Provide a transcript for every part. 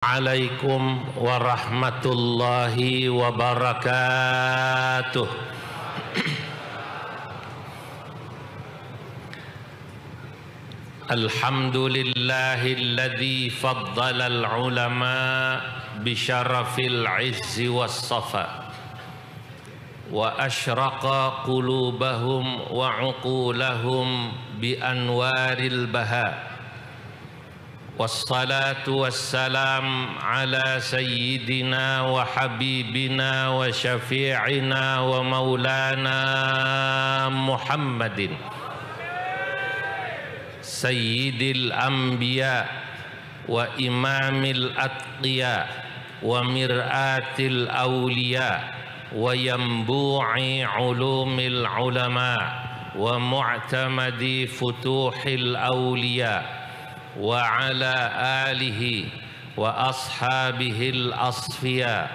Assalamualaikum warahmatullahi wabarakatuh. Alhamdulillahilladzi faddala al-ulama bisyarafil izzi was-safa wa asyraqa qulubahum wa uqulahum bi anwaril baha. Wassalatu wassalam ala sayyidina wa habibina wa syafi'ina wa maulana Muhammadin sayyidil anbiya wa imamil atqiya wa mir'atil awliya wa yambu'i ulumil ulama wa mu'tamadi futuhil awliya wa ala alihi wa ashabihil asfiya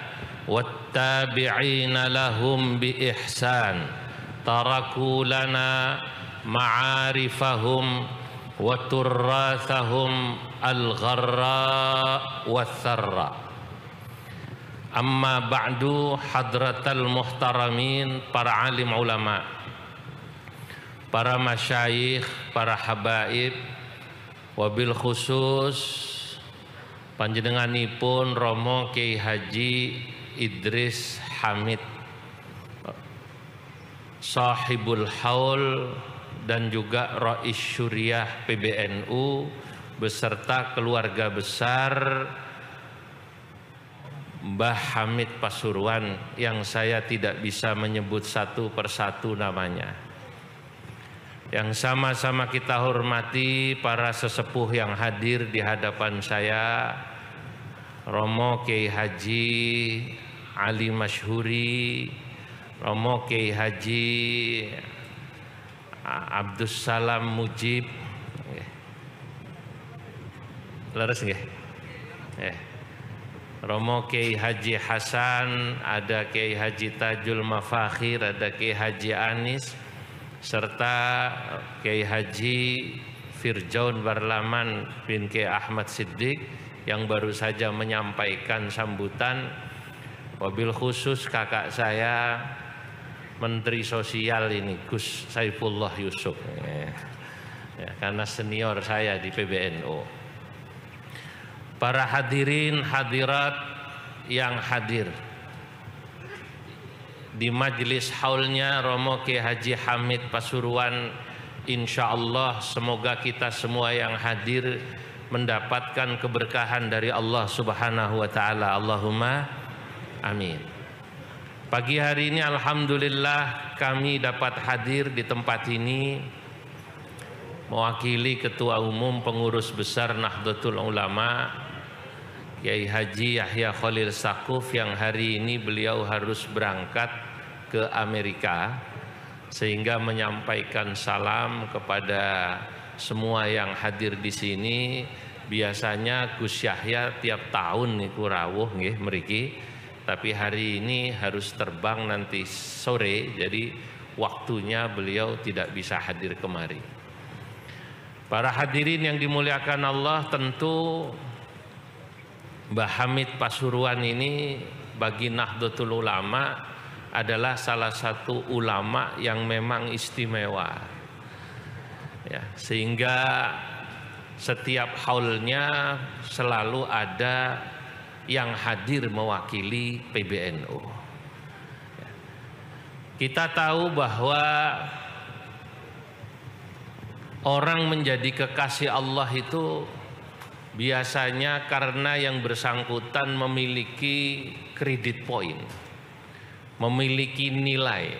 wattabi'ina lahum bi ihsan taraku lana ma'arifahum wa turrathahum al-gharra wa tharra. Amma ba'du, hadratal muhtaramin, para alim ulama, para masyayikh, para habaib, wabil khusus panjenenganipun Romo Kiai Haji Idris Hamid Sahibul Haul dan juga Rais Syuriah PBNU beserta keluarga besar Mbah Hamid Pasuruan yang saya tidak bisa menyebut satu persatu namanya, yang sama-sama kita hormati para sesepuh yang hadir di hadapan saya, Romo Kiai Haji Ali Masyhuri, Romo Kiai Haji Abdus Salam Mujib, leres nggih? Romo Kiai Haji Hasan, ada Kiai Haji Tajul Mafakhir, ada Kiai Haji Anis, serta Kiai Haji Firjaun Barlaman bin Kiai Ahmad Siddiq yang baru saja menyampaikan sambutan. Wabil khusus kakak saya Menteri Sosial ini, Gus Saifullah Yusuf, karena senior saya di PBNU. Para hadirin hadirat yang hadir di majelis haulnya Romo Kiai Haji Hamid Pasuruan, insya Allah semoga kita semua yang hadir mendapatkan keberkahan dari Allah Subhanahu wa Ta'ala. Allahumma amin. Pagi hari ini alhamdulillah kami dapat hadir di tempat ini mewakili Ketua Umum Pengurus Besar Nahdlatul Ulama Kiai Haji Yahya Khalil Saquf, yang hari ini beliau harus berangkat ke Amerika sehingga menyampaikan salam kepada semua yang hadir di sini. Biasanya Gus Yahya tiap tahun niku rawuh nggih mriki, tapi hari ini harus terbang nanti sore, jadi waktunya beliau tidak bisa hadir kemari. Para hadirin yang dimuliakan Allah, tentu Mbah Hamid Pasuruan ini bagi Nahdlatul Ulama adalah salah satu ulama yang memang istimewa, ya, sehingga setiap haulnya selalu ada yang hadir mewakili PBNU. Kita tahu bahwa orang menjadi kekasih Allah itu biasanya karena yang bersangkutan memiliki kredit poin, memiliki nilai.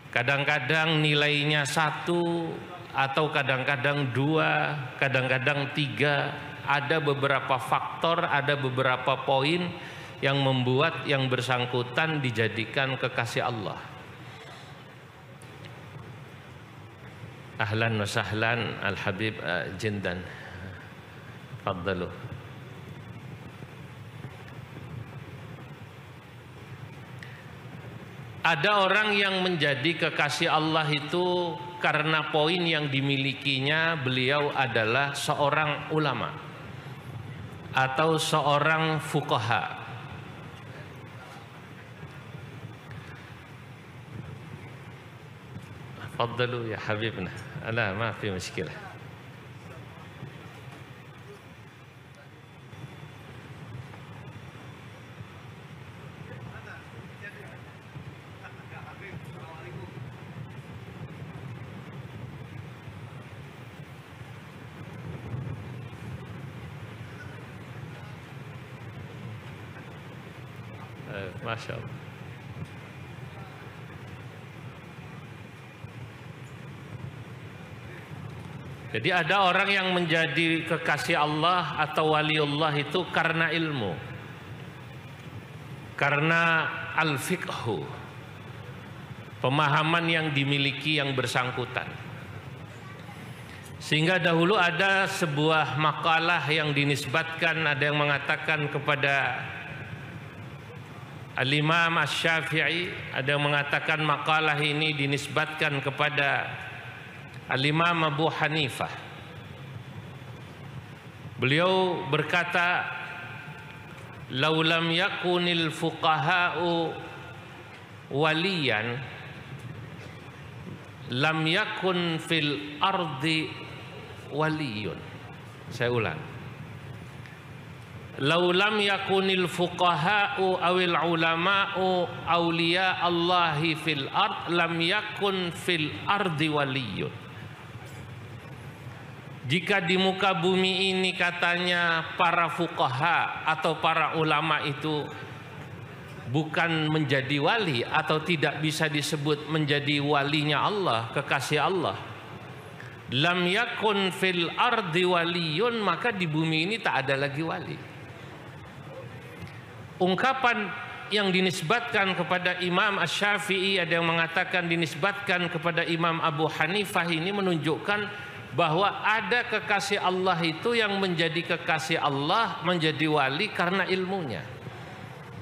Kadang-kadang nilainya 1 atau kadang-kadang 2, kadang-kadang 3. Ada beberapa faktor, ada beberapa poin yang membuat yang bersangkutan dijadikan kekasih Allah. Ahlan wa sahlan Al-Habib Jindan. Faddalu. Ada orang yang menjadi kekasih Allah itu karena poin yang dimilikinya, beliau adalah seorang ulama. atau seorang fuqaha. Faddalu ya habibna. Ala ma fi muskilah. Masya Allah. Jadi ada orang yang menjadi kekasih Allah atau waliullah itu karena ilmu, karena al-fiqhu, pemahaman yang dimiliki yang bersangkutan. Sehingga dahulu ada sebuah makalah yang dinisbatkan, ada yang mengatakan kepada Al-Imam Asy-Syafi'i, ada yang mengatakan makalah ini dinisbatkan kepada Al-Imam Abu Hanifah. Beliau berkata, "Lau lam yakunil fuqaha'u waliyan, lam yakun fil ardi waliyun." Saya ulang. "Lau lam yakunil fuqaha'u awil ulama'u awliya Allahi fil ard, lam yakun fil ardi waliyun." Jika di muka bumi ini katanya para fuqaha atau para ulama itu bukan menjadi wali atau tidak bisa disebut menjadi walinya Allah, kekasih Allah, lam yakun fil ardi waliyun, maka di bumi ini tak ada lagi wali. Ungkapan yang dinisbatkan kepada Imam Asy-Syafi'i, ada yang mengatakan dinisbatkan kepada Imam Abu Hanifah, ini menunjukkan bahwa ada kekasih Allah itu yang menjadi kekasih Allah, menjadi wali karena ilmunya.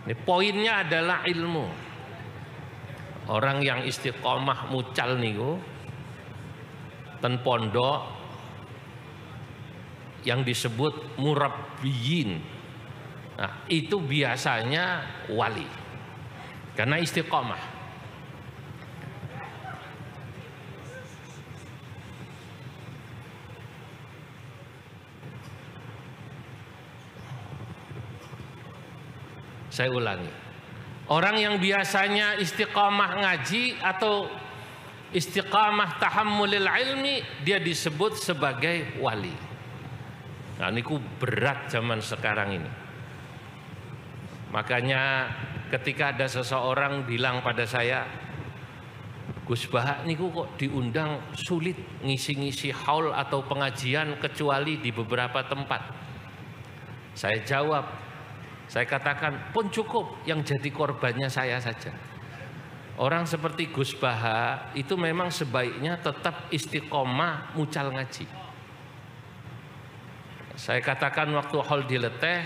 Ini poinnya adalah ilmu. Orang yang istiqomah mucal niku ten pondok yang disebut murabbiyin, nah itu biasanya wali karena istiqomah. Saya ulangi, orang yang biasanya istiqamah ngaji atau istiqamah tahammulil ilmi, dia disebut sebagai wali. Nah niku berat zaman sekarang ini. Makanya ketika ada seseorang bilang pada saya, "Gus Baha niku kok diundang sulit ngisi-ngisi haul atau pengajian kecuali di beberapa tempat." Saya jawab, saya katakan pun cukup, yang jadi korbannya saya saja. Orang seperti Gus Baha itu memang sebaiknya tetap istiqomah mucal ngaji. Saya katakan waktu hal dileteh,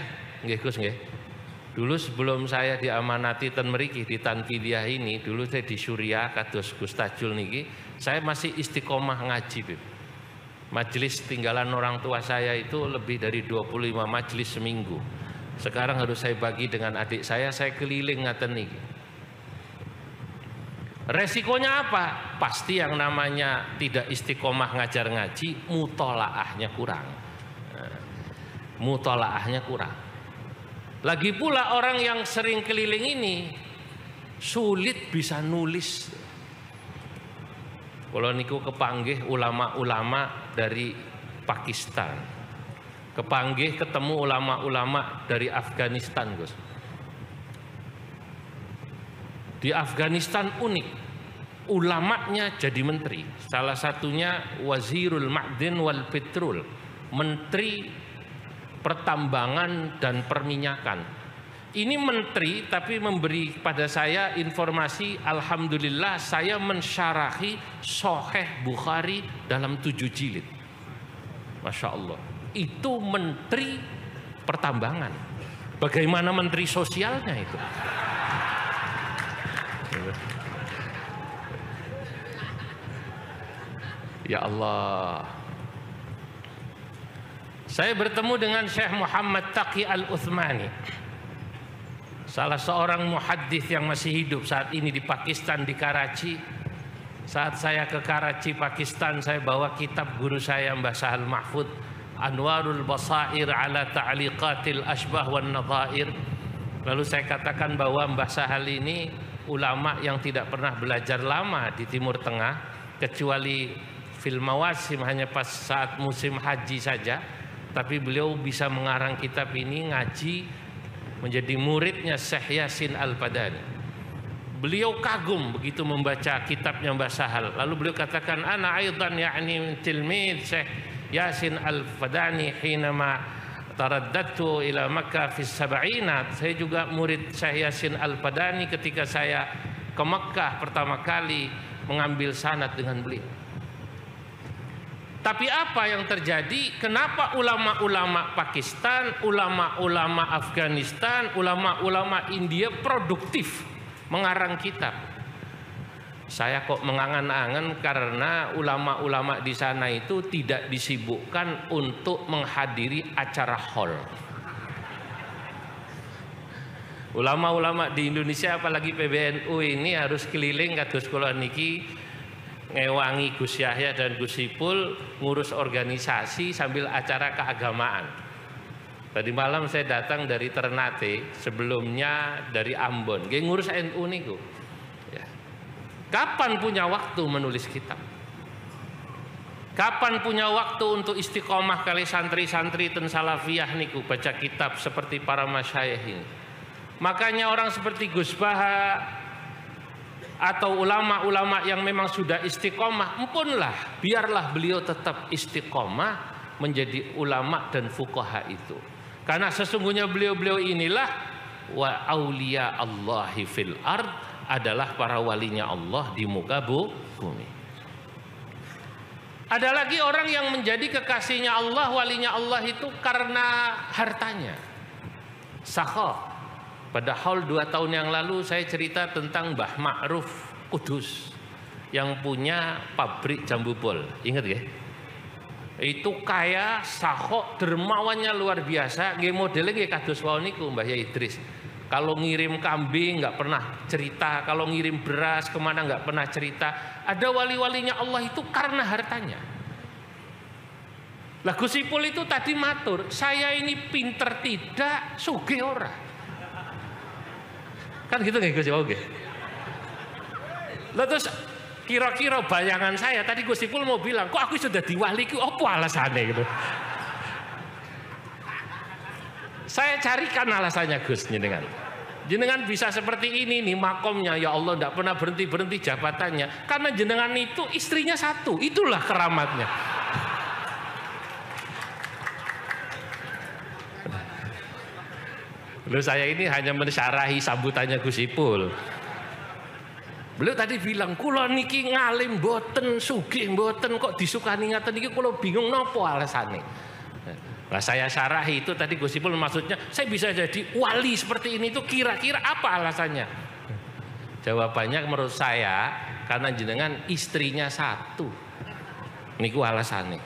nggih Gus nggih. Dulu sebelum saya diamanati ten mriki di Tanfidiyah ini, dulu saya di Suriah kados Gus Tajul niki, saya masih istiqomah ngaji, Bib. Majelis tinggalan orang tua saya itu lebih dari 25 majelis seminggu. Sekarang harus saya bagi dengan adik saya keliling ngaten niki. Resikonya apa? Pasti yang namanya tidak istiqomah ngajar ngaji, mutolaahnya kurang. Mutolaahnya kurang. Lagi pula orang yang sering keliling ini sulit bisa nulis. Kalau niku kepanggih ulama-ulama dari Pakistan, kepanggih ketemu ulama-ulama dari Afghanistan, Gus. Di Afghanistan unik, ulamanya jadi menteri. Salah satunya Wazirul Ma'din wal Petrol, menteri pertambangan dan perminyakan. Ini menteri tapi memberi pada saya informasi, alhamdulillah saya mensyarahi Sahih Bukhari dalam 7 jilid. Masya Allah. Itu menteri pertambangan. Bagaimana menteri sosialnya itu? Ya Allah. Saya bertemu dengan Syekh Muhammad Taqi Al-Uthmani, salah seorang muhaddits yang masih hidup saat ini di Pakistan, di Karachi. Saat saya ke Karachi, Pakistan, saya bawa kitab guru saya Mbah Sahal Mahfud, Anwarul Basair ala Ta'liqatil Ashbah wan Nadhair. Lalu saya katakan bahwa Mbah Sahal ini ulama yang tidak pernah belajar lama di Timur Tengah, kecuali fil mawasim, hanya pas saat musim haji saja. Tapi beliau bisa mengarang kitab ini, ngaji, menjadi muridnya Syekh Yasin Al-Padani. Beliau kagum begitu membaca kitabnya Mbah Sahal. Lalu beliau katakan, ana aidan ya'ni tilmid Syekh Yasin Al-Padani hinama taraddatu ila Makkah fi sab'inat. Saya juga murid Syekh Yasin Al-Padani ketika saya ke Makkah pertama kali mengambil sanad dengan beliau. Tapi apa yang terjadi? Kenapa ulama-ulama Pakistan, ulama-ulama Afghanistan, ulama-ulama India produktif mengarang kitab? Saya kok mengangan-angan karena ulama-ulama di sana itu tidak disibukkan untuk menghadiri acara hall. Ulama-ulama di Indonesia apalagi PBNU ini harus keliling kados kula niki, ngewangi Gus Yahya dan Gus Ipul ngurus organisasi sambil acara keagamaan. Tadi malam saya datang dari Ternate, sebelumnya dari Ambon, nggih ngurus NU niku. Ya. Kapan punya waktu menulis kitab? Kapan punya waktu untuk istiqomah kali santri-santri ten salafiyah niku baca kitab seperti para masyayikh ini? Makanya orang seperti Gus Baha atau ulama-ulama yang memang sudah istiqomah, empunlah, biarlah beliau tetap istiqomah menjadi ulama dan fuqaha itu. Karena sesungguhnya beliau-beliau inilah wa auliya Allahi fil ard, adalah para walinya Allah di muka bumi. Ada lagi orang yang menjadi kekasihnya Allah, walinya Allah itu karena hartanya. Sakha. Pada haul 2 tahun yang lalu saya cerita tentang Mbah Ma'ruf Kudus yang punya pabrik jambu bol. Ingat ya? Itu kaya, sakho, dermawannya luar biasa. Nggih modelnya nggih kados wae niku Mbah Ya Idris. Kalau ngirim kambing nggak pernah cerita, kalau ngirim beras kemana nggak pernah cerita. Ada wali-walinya Allah itu karena hartanya. Lah Gus Ipul itu tadi matur, saya ini pinter tidak, sugih ora. Kan gitu nggak Gus? Oke. Lalu terus kira-kira bayangan saya tadi Gus Ipul mau bilang, kok aku sudah diwali, apa alasannya gitu? Saya carikan alasannya Gus, jenengan bisa seperti ini nih makomnya, ya Allah tidak pernah berhenti jabatannya, karena jenengan itu istrinya satu, itulah keramatnya. Lalu saya ini hanya mensyarahi sambutannya Gus Ipul. Beliau tadi bilang, kula niki ngalim mboten, sugih mboten, kok disukani ngaten niki kula bingung nopo alasane. Nah, saya syarahi itu tadi Gus Ipul maksudnya, saya bisa jadi wali seperti ini itu kira-kira apa alasannya? Jawabannya menurut saya karena jenengan istrinya satu. Niku alasannya.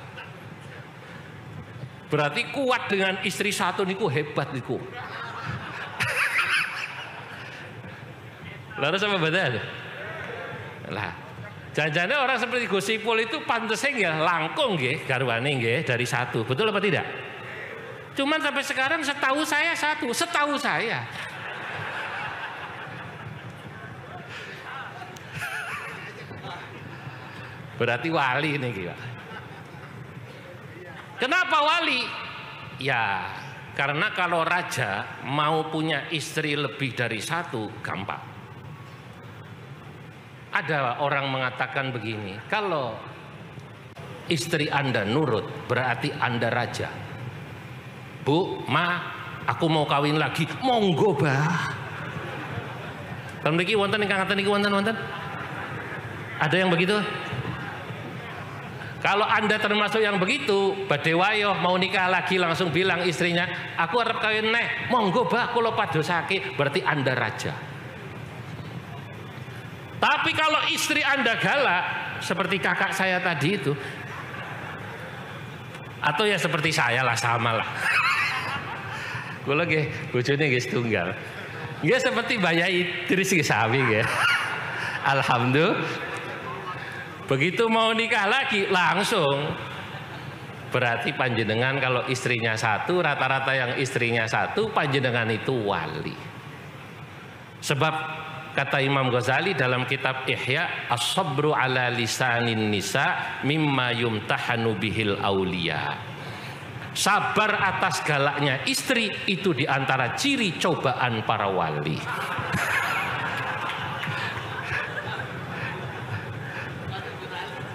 Berarti kuat dengan istri satu niku hebat niku. Lalu sama badal. Lah, jangan-jangan orang seperti Gus Ipul itu pantesnya ya langkung nggih garwane nggih dari satu. Betul apa tidak? Cuman sampai sekarang setahu saya satu, setahu saya. Berarti wali ini Pak. Kenapa wali? Ya, karena kalau raja mau punya istri lebih dari satu gampang. Ada orang mengatakan begini, kalau istri Anda nurut berarti Anda raja. Bu, Ma, aku mau kawin lagi. Monggo, Bah. Kan mriki wonten ingkang ngaten niki wonten? Ada yang begitu? Kalau Anda termasuk yang begitu, badhe wayo mau nikah lagi langsung bilang istrinya, aku arep kawin neh. Monggo, Bah, kula padosake, berarti Anda raja. Tapi kalau istri Anda galak seperti kakak saya tadi itu, Atau ya seperti saya lah, sama lah. Kula nggih bojone nggih setunggal. Nggih seperti Mbah Idris nggih sami nggih. Alhamdulillah. Begitu mau nikah lagi langsung. Berarti panjenengan kalau istrinya satu, rata-rata yang istrinya satu, panjenengan itu wali. Sebab kata Imam Ghazali dalam kitab Ihya, as-sabru ala lisanin nisa mimma yumtahanu bihil auliya. Sabar atas galaknya istri itu diantara ciri cobaan para wali.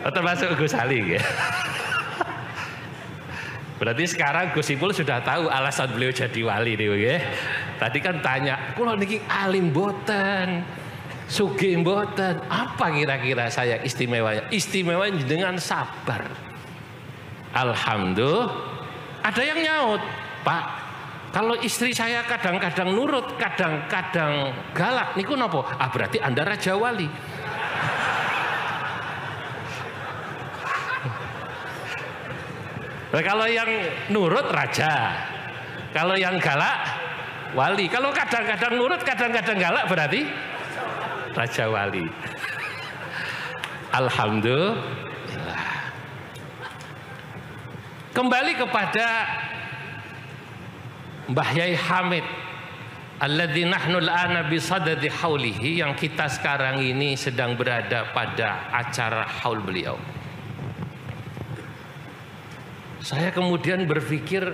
Termasuk Gus Ali ya. Berarti sekarang Gus Ipul sudah tahu alasan beliau jadi wali nih ya. Tadi kan tanya, kula niki alim boten, sugih boten, apa kira-kira saya istimewanya? Istimewa dengan sabar. Alhamdulillah. Ada yang nyaut, Pak, kalau istri saya kadang-kadang nurut, kadang-kadang galak, niku nopo? Ah berarti Anda raja wali. Nah, kalau yang nurut raja, kalau yang galak wali. Kalau kadang-kadang nurut, kadang-kadang galak berarti raja wali. Alhamdulillah. Kembali kepada Mbah Yai Hamid alladzi nahnu al-ana bi sadadi haulihi, yang kita sekarang ini sedang berada pada acara haul beliau. Saya kemudian berpikir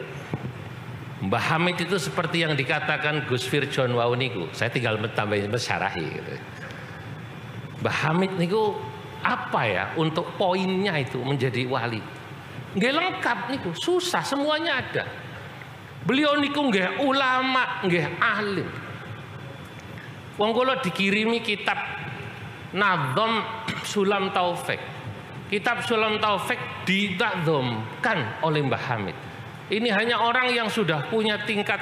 Mbah Hamid itu seperti yang dikatakan Gus Firjon wau niku. Saya tinggal tambahin mensyarahi gitu. Mbah Hamid niku apa ya untuk poinnya itu menjadi wali? Nggih lengkap niku, susah semuanya ada. Beliau niku nggih ulama, nggih alim. Wong kula dikirimi kitab Nadham Sulam Taufik. Kitab Sulam Taufik ditadzamkan oleh Mbah Hamid. Ini hanya orang yang sudah punya tingkat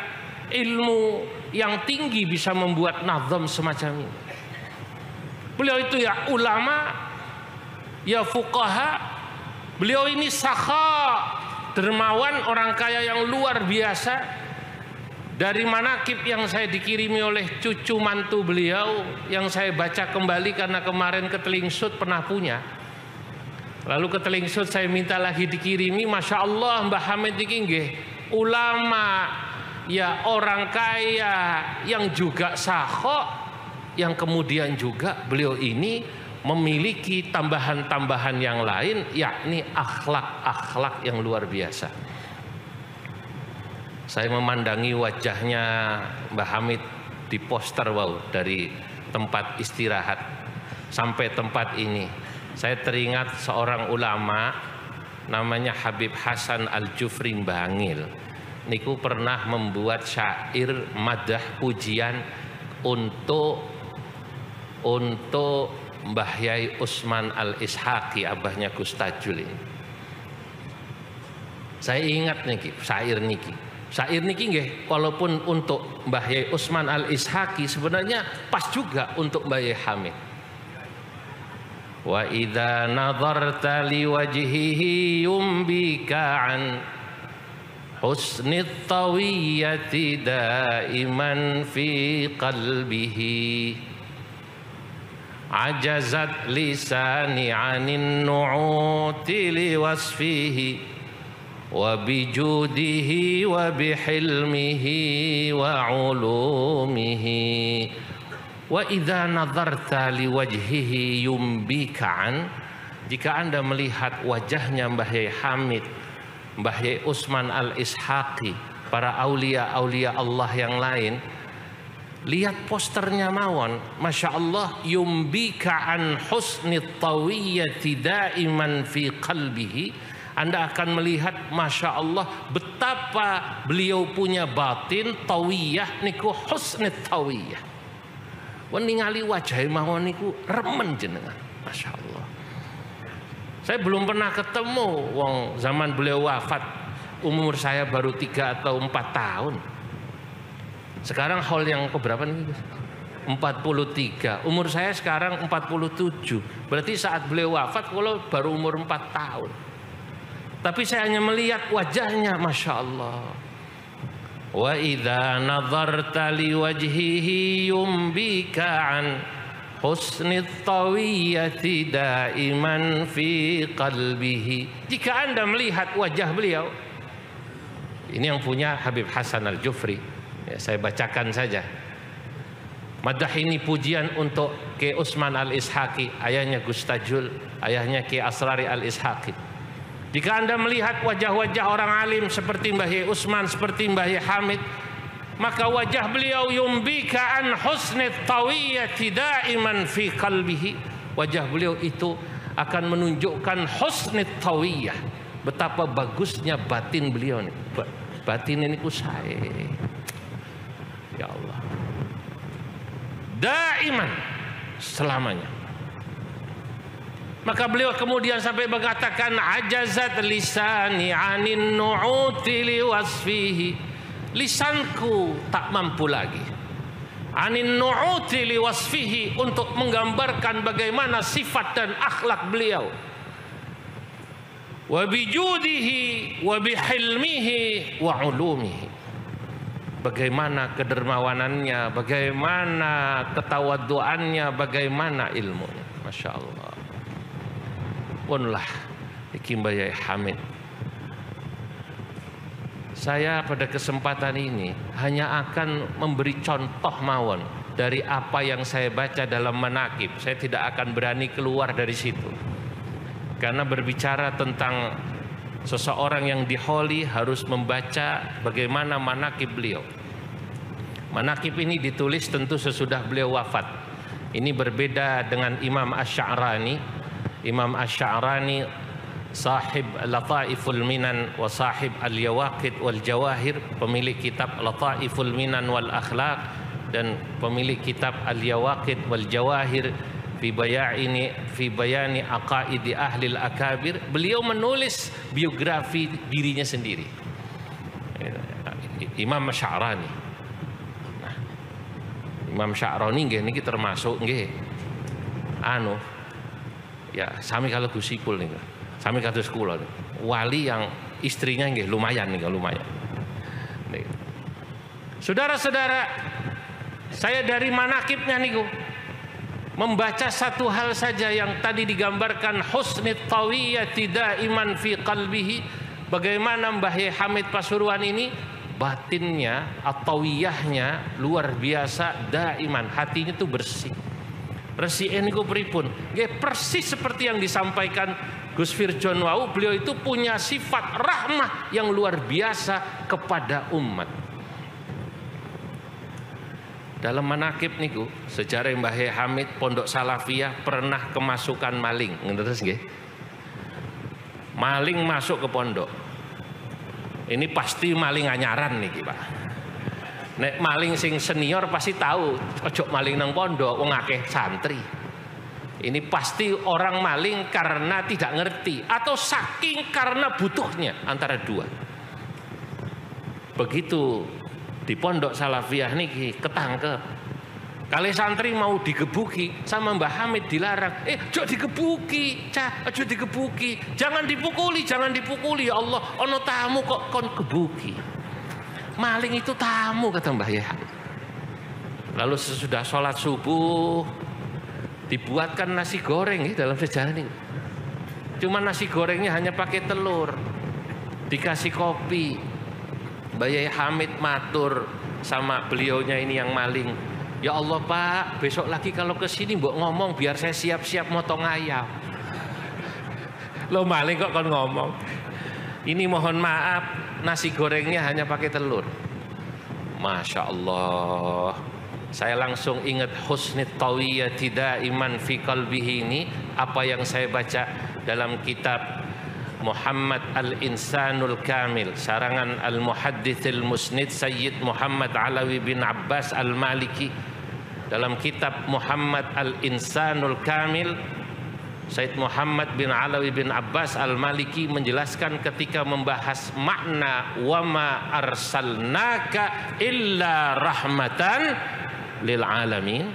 ilmu yang tinggi bisa membuat nadham semacam ini. Beliau itu ya ulama, ya fuqaha. Beliau ini sakha, dermawan, orang kaya yang luar biasa. Dari manakib yang saya dikirimi oleh cucu mantu beliau, yang saya baca kembali karena kemarin ketelingsut pernah punya. Lalu ketelingsut saya minta lagi dikirimi. Masya Allah Mbah Hamid ini nggih ulama, ya orang kaya yang juga sakha, yang kemudian juga beliau ini memiliki tambahan-tambahan yang lain, yakni akhlak-akhlak yang luar biasa. Saya memandangi wajahnya Mbah Hamid di poster dari tempat istirahat sampai tempat ini. Saya teringat seorang ulama namanya Habib Hasan Al-Jufri Bangil. Niku pernah membuat syair madah pujian untuk Mbah Yai Usman Al-Ishaqi, abahnya Gus Tajul ini. Saya ingat niki syair niki. Syair niki nggih walaupun untuk Mbah Yai Usman Al-Ishaqi sebenarnya pas juga untuk Mbah Yai Hamid. Wa idza nadharta li wajhihi yumbika an husnit tawiyyati daiman fi qalbihi. Ajazat lisani anin nu'uti liwasfihi wa bijudihi wa bihilmihi wa ulumihi wa idza nadharta liwajhihi yumbika'an. Jika Anda melihat wajahnya Mbah Yai Hamid, Mbah Yai Usman Al-Ishaqi, para aulia-aulia Allah yang lain, lihat posternya mawon, Masya Allah, yumbika an husnit tawiyyati daiman fi qalbihi. Anda akan melihat Masya Allah betapa beliau punya batin tawiyyah niku husnit tawiyyah. Ningali wajah mawon niku remen jenengan, Masya Allah. Saya belum pernah ketemu wong zaman beliau wafat, umur saya baru 3 atau 4 tahun. Sekarang haul yang keberapa nih? 43. Umur saya sekarang 47. Berarti saat beliau wafat kalau baru umur 4 tahun. tapi saya hanya melihat wajahnya, Masya Allah. Wa idza nadharta li wajhihi yumbika an husnit tawiyyati daiman fi qalbihi. Jika Anda melihat wajah beliau, ini yang punya Habib Hasan Al-Jufri, ya, saya bacakan saja. Madah ini pujian untuk Ki Usman Al-Ishaqi, ayahnya Gustajul, ayahnya Ki Asrari Al-Ishaqi. Jika Anda melihat wajah-wajah orang alim seperti Mbah Yai Usman, seperti Mbah Yai Hamid, maka wajah beliau yumbika an husnit tawiyyati daiman fi qalbihi. Wajah beliau itu akan menunjukkan husnit tawiyyah, betapa bagusnya batin beliau nih. Batin ini kusai. Ya Allah. Daiman, selamanya. Maka beliau kemudian sampai mengatakan ajazat lisani anin nu'uti liwasfihi. Lisanku tak mampu lagi anin nu'uti liwasfihi, untuk menggambarkan bagaimana sifat dan akhlak beliau. Wa bijudihi wa bihilmihi wa ulumihi, bagaimana kedermawanannya, bagaimana ketawaduannya, bagaimana ilmunya. Masya Allah. Punlah Mbah Yai Hamid. Saya pada kesempatan ini hanya akan memberi contoh mawon dari apa yang saya baca dalam manaqib. Saya tidak akan berani keluar dari situ, karena berbicara tentang seseorang yang diholi harus membaca bagaimana manaqib beliau. Manaqib ini ditulis tentu sesudah beliau wafat. Ini berbeda dengan Imam Asy-Sya'rani. Imam Asy-Sya'rani sahib Lataiful Minan wa sahib Al-Yawaqid wal Jawahir, pemilik kitab Lataiful Minan wal Akhlaq dan pemilik kitab Al-Yawaqid wal Jawahir fi bayani aqaidi ahli al-akabir. Beliau menulis biografi dirinya sendiri, Imam Asy-Sya'rani. Nah, Imam Sya'rani nggih termasuk nggih ya sami kalau Gusipul nih, sami kados kula wali yang istrinya nggih lumayan nih, lumayan. Saudara-saudara, saya dari manaqibnya niku membaca satu hal saja yang tadi digambarkan husnit tawiyyati daiman fi qalbihi. Bagaimana Mbah Yai Hamid Pasuruan ini batinnya atau tawiyyahnya luar biasa, daiman, hatinya itu bersih. Resik niku pripun? Nggih persis seperti yang disampaikan Gus Firjon wau, beliau itu punya sifat rahmah yang luar biasa kepada umat. Dalam manaqib niku sejarah Mbah Yai Hamid Pondok Salafiyah pernah kemasukan maling, ngertos nggih? Maling masuk ke pondok. Ini pasti maling anyaran niki, Pak. Nek maling sing senior pasti tahu, ojo maling nang pondok wong akeh santri. Ini pasti orang maling karena tidak ngerti atau saking karena butuhnya, antara dua. Begitu di Pondok Salafiyah niki ketangkep. Kali santri mau digebuki sama Mbah Hamid dilarang. Ojo digebuki, cah, ojo digebuki. Jangan dipukuli, jangan dipukuli. Ya Allah, ono tamu kok kon gebuki. Maling itu tamu, kata Mbah Yai. Lalu sesudah sholat subuh dibuatkan nasi goreng dalam sejarah ini. Cuma nasi gorengnya hanya pakai telur, dikasih kopi. Mbah Yai Hamid matur sama beliaunya ini yang maling, ya Allah Pak, besok lagi kalau ke sini mbok ngomong biar saya siap-siap motong ayam. Lo maling kok kon ngomong. Ini mohon maaf, nasi gorengnya hanya pakai telur. Masya Allah. Saya langsung ingat husnit tawiyyati daiman fi qalbihi ini, apa yang saya baca dalam kitab Muhammad Al-Insanul Kamil, sarangan Al-Muhaddithil Musnid Sayyid Muhammad Alawi bin Abbas Al-Maliki. Dalam kitab Muhammad Al-Insanul Kamil, Sayyid Muhammad bin Alawi bin Abbas Al-Maliki menjelaskan ketika membahas makna wa ma arsalnaka illa rahmatan lil alamin,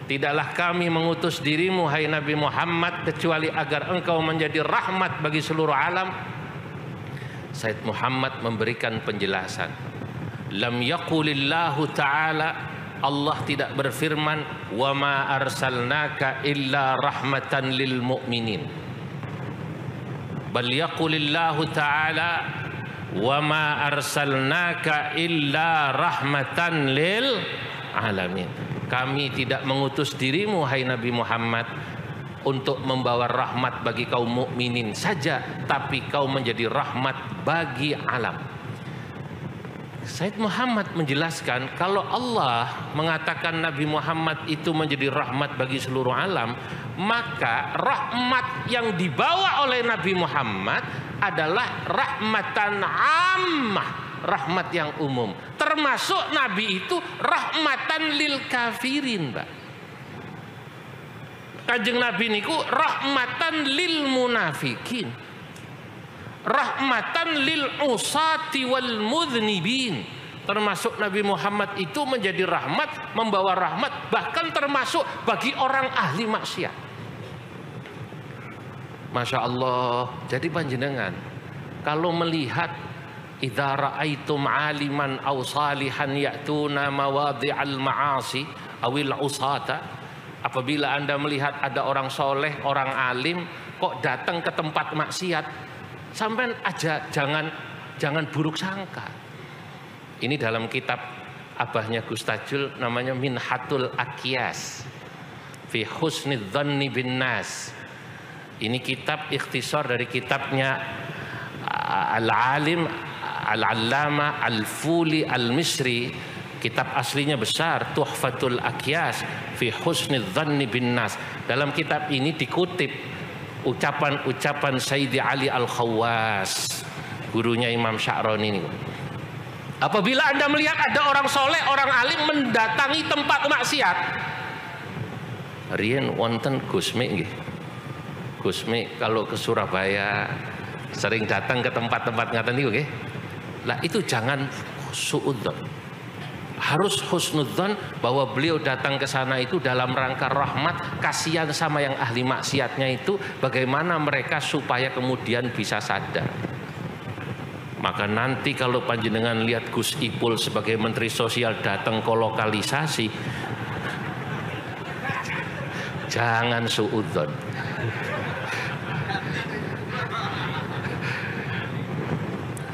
tidaklah kami mengutus dirimu hai Nabi Muhammad kecuali agar engkau menjadi rahmat bagi seluruh alam. Said Muhammad memberikan penjelasan. Lam yaqulillahu ta'ala, Allah tidak berfirman, wa ma arsalnaka illa rahmatan lil mu'minin. Bal yaqulillahu ta'ala, wa ma arsalnaka illa rahmatan lil alamin. Kami tidak mengutus dirimu, hai Nabi Muhammad, untuk membawa rahmat bagi kaum mukminin saja, tapi kau menjadi rahmat bagi alam. Said Muhammad menjelaskan, kalau Allah mengatakan Nabi Muhammad itu menjadi rahmat bagi seluruh alam, maka rahmat yang dibawa oleh Nabi Muhammad adalah rahmatan ammah, rahmat yang umum. Termasuk Nabi itu rahmatan lil kafirin, Mbak. Kanjeng Nabi niku rahmatan lil munafikin, rahmatan lil usati wal mudhnibin. Termasuk Nabi Muhammad itu menjadi rahmat, membawa rahmat, bahkan termasuk bagi orang ahli maksiat. Masya Allah. Jadi panjenengan kalau melihat idza ra'aitum aliman aw salihan ya'tuna mawadhi'al ma'asi awil usata, apabila Anda melihat ada orang soleh, orang alim kok datang ke tempat maksiat, sampai aja jangan buruk sangka. Ini dalam kitab abahnya Gus Tajul, namanya Minhatul Aqyas fi Husnidz Dhanni bin Nas. Ini kitab ikhtisar dari kitabnya Al-Alim Al-Allama Al-Fuli Al-Misri. Kitab aslinya besar, Tuhfatul Aqyas fi Husnidz Dhanni bin Nas. Dalam kitab ini dikutip ucapan-ucapan Sayyidi Ali Al-Khawwas, gurunya Imam Sya'rani ini. Apabila Anda melihat ada orang soleh, orang alim mendatangi tempat maksiat, riyen wonten Gusmi nggih. Gusmi kalau ke Surabaya sering datang ke tempat-tempat ngaten niku nggih. Lah itu jangan suudzon. Harus husnudzon bahwa beliau datang ke sana itu dalam rangka rahmat, kasihan sama yang ahli maksiatnya itu, bagaimana mereka supaya kemudian bisa sadar. Maka nanti kalau panjenengan lihat Gus Ipul sebagai Menteri Sosial datang ke lokalisasi, jangan suudzon.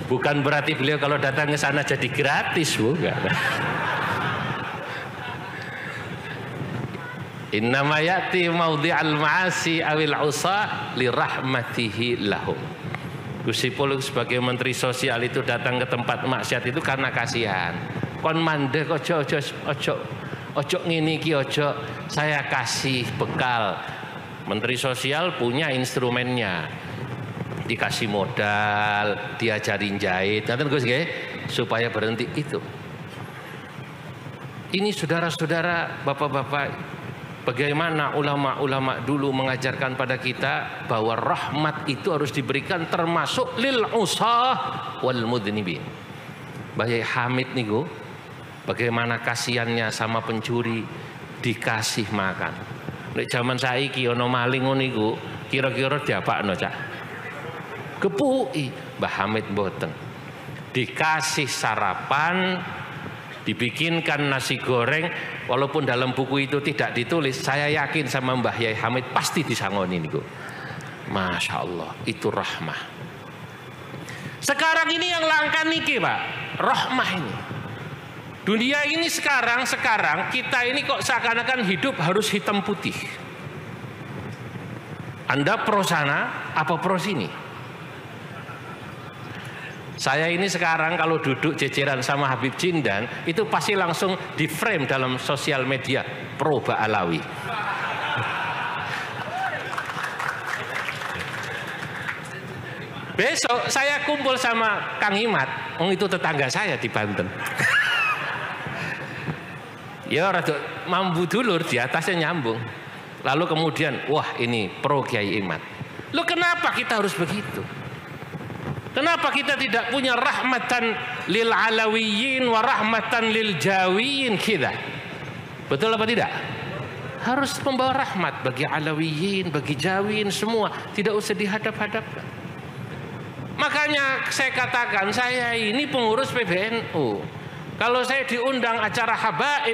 Bukan berarti beliau kalau datang ke sana jadi gratis, bukan. Innama ya'ti maudhi'al ma'asi awil usah li rahmatihi lahum. Gus Ipul sebagai Menteri Sosial itu datang ke tempat maksiat itu karena kasihan. Kon mandek ojo ngene iki ojo, saya kasih bekal. Menteri Sosial punya instrumennya. Dikasih modal, diajarin jahit, nanti Gus nggih, supaya berhenti itu. Ini saudara-saudara, bapak-bapak, bagaimana ulama-ulama dulu mengajarkan pada kita bahwa rahmat itu harus diberikan termasuk lil usah wal mudhnibin. Bayi Hamid niku, bagaimana kasihannya sama pencuri, dikasih makan. Nek zaman saiki ono maling ngono niku, kira-kira diapakno, Cak? Kepuki. Mbah Hamid mboten. Dikasih sarapan, dibikinkan nasi goreng, walaupun dalam buku itu tidak ditulis, saya yakin sama Mbah Yai Hamid pasti disangoni niku. Masya Allah, itu rahmah. Sekarang ini yang langka niki, Pak, rahmah ini. Dunia ini sekarang kita ini kok seakan-akan hidup harus hitam putih. Anda pro sana apa pro sini? Saya ini sekarang kalau duduk jejeran sama Habib Jindan, itu pasti langsung di frame dalam sosial media pro Ba'alawi. Besok saya kumpul sama Kang Imat, itu tetangga saya di Banten. Ya rada mambu dulur, di atasnya nyambung. Lalu kemudian, wah ini pro Kiai Imat. Loh kenapa kita harus begitu? Kenapa kita tidak punya rahmatan lil alawiyin wa rahmatan lil jawiyin kita? Betul apa tidak? Harus membawa rahmat bagi alawiyin, bagi jawiyin semua, tidak usah dihadap-hadapkan. Makanya saya katakan saya ini pengurus PBNU. Kalau saya diundang acara habaib